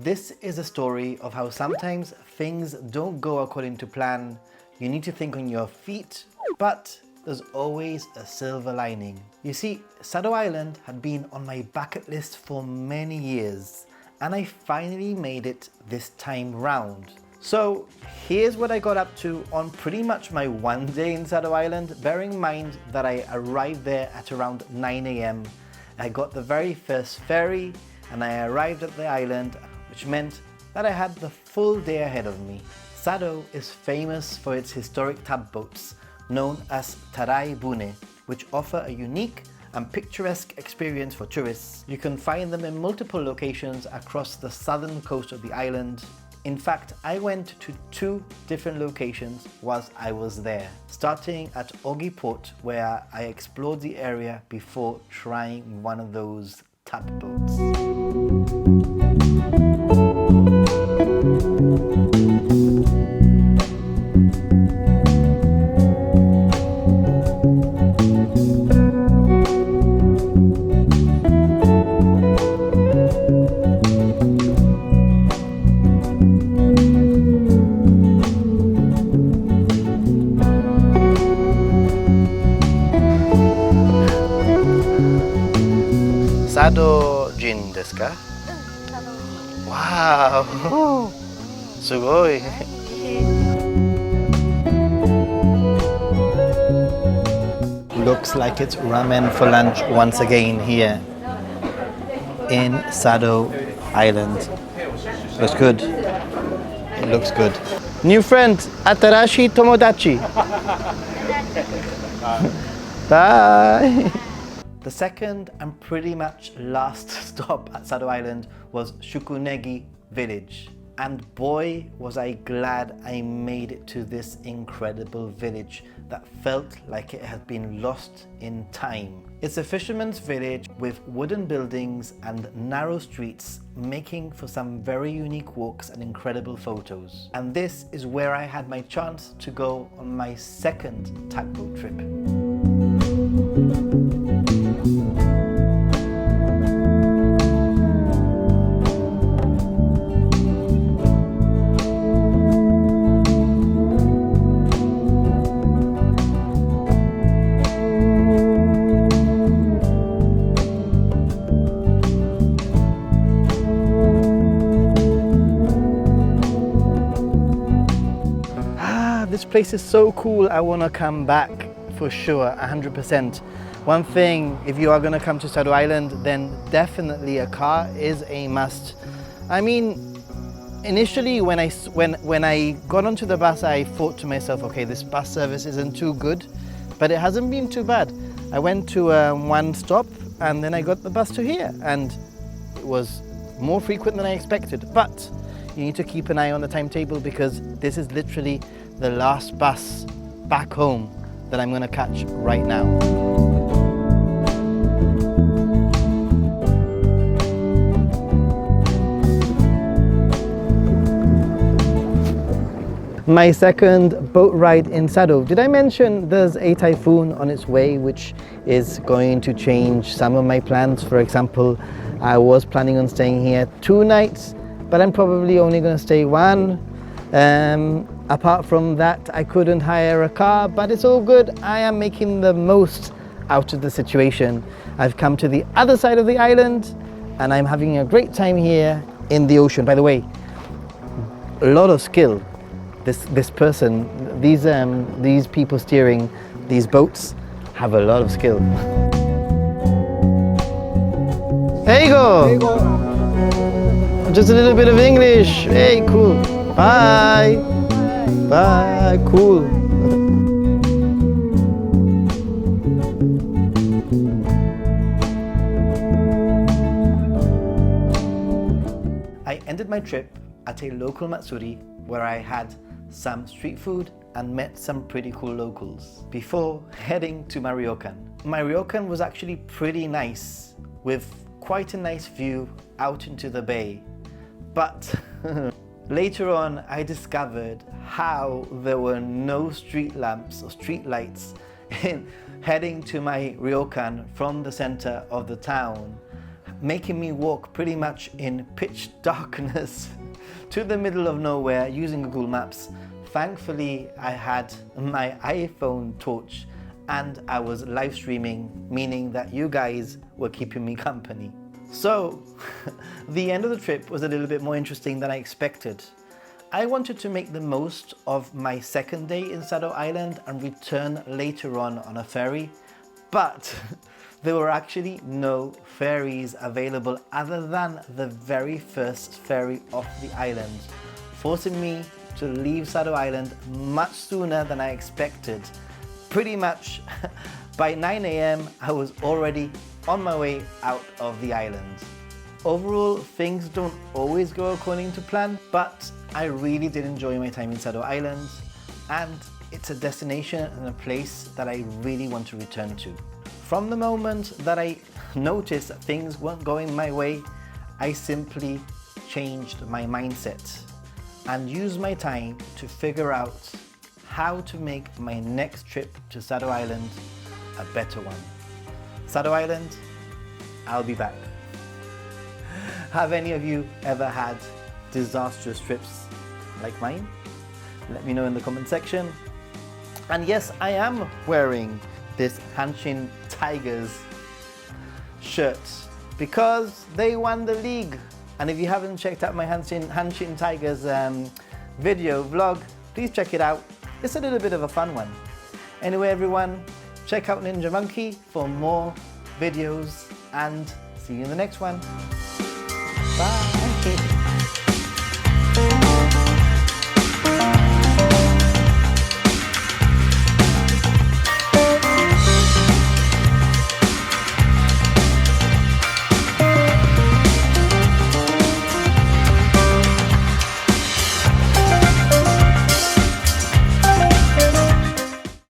This is a story of how sometimes things don't go according to plan. You need to think on your feet, but there's always a silver lining. You see, Sado Island had been on my bucket list for many years, and I finally made it this time round. So here's what I got up to on pretty much my one day in Sado Island, bearing in mind that I arrived there at around 9 AM. I got the very first ferry and I arrived at the island, which meant that I had the full day ahead of me. Sado is famous for its historic tugboats, known as Tarai Bune, which offer a unique and picturesque experience for tourists. You can find them in multiple locations across the southern coast of the island. In fact, I went to 2 different locations whilst I was there, starting at Ogi Port, where I explored the area before trying one of those tugboats. Sado Jin desu ka? Wow! Sugoi! Looks like it's ramen for lunch once again here in Sado Island. Looks good. It looks good. New friend, Atarashi Tomodachi. Bye! The second and pretty much last stop at Sado Island was Shukunegi Village. And boy, was I glad I made it to this incredible village that felt like it had been lost in time. It's a fisherman's village with wooden buildings and narrow streets, making for some very unique walks and incredible photos. And this is where I had my chance to go on my second tugboat trip. This place is so cool. I want to come back for sure, 100%. One thing, if you are going to come to Sado Island, then definitely a car is a must. I mean, initially when I got onto the bus, I thought to myself, okay, this bus service isn't too good, but it hasn't been too bad. I went to one stop and then I got the bus to here, and it was more frequent than I expected. But you need to keep an eye on the timetable, because this is literally the last bus back home that I'm going to catch right now. My second boat ride in Sado. Did I mention there's a typhoon on its way, which is going to change some of my plans? For example, I was planning on staying here 2 nights, but I'm probably only going to stay 1. Apart from that, I couldn't hire a car, but it's all good. I am making the most out of the situation. I've come to the other side of the island and I'm having a great time here in the ocean. By the way, a lot of skill. This person, these people steering these boats have a lot of skill. There you go. There you go. Just a little bit of English. Hey, cool. Bye. Bye. Cool. I ended my trip at a local matsuri where I had some street food and met some pretty cool locals before heading to my ryokan. My ryokan was actually pretty nice, with quite a nice view out into the bay. But later on I discovered how there were no street lamps or street lights in heading to my ryokan from the center of the town, making me walk pretty much in pitch darkness to the middle of nowhere using Google Maps. Thankfully, I had my iPhone torch and I was live streaming, meaning that you guys were keeping me company. So, the end of the trip was a little bit more interesting than I expected. I wanted to make the most of my second day in Sado Island and return later on a ferry, but there were actually no ferries available other than the very first ferry off the island, forcing me to leave Sado Island much sooner than I expected. Pretty much by 9 a.m. I was already on my way out of the island. Overall, things don't always go according to plan, but I really did enjoy my time in Sado Island, and it's a destination and a place that I really want to return to. From the moment that I noticed that things weren't going my way, I simply changed my mindset and used my time to figure out how to make my next trip to Sado Island a better one. Sado Island, I'll be back. Have any of you ever had disastrous trips like mine? Let me know in the comment section. And yes, I am wearing this Hanshin Tigers shirt because they won the league. And if you haven't checked out my Hanshin Tigers vlog, please check it out. It's a little bit of a fun one. Anyway, everyone, check out Ninja Monkey for more videos and see you in the next one. Bye.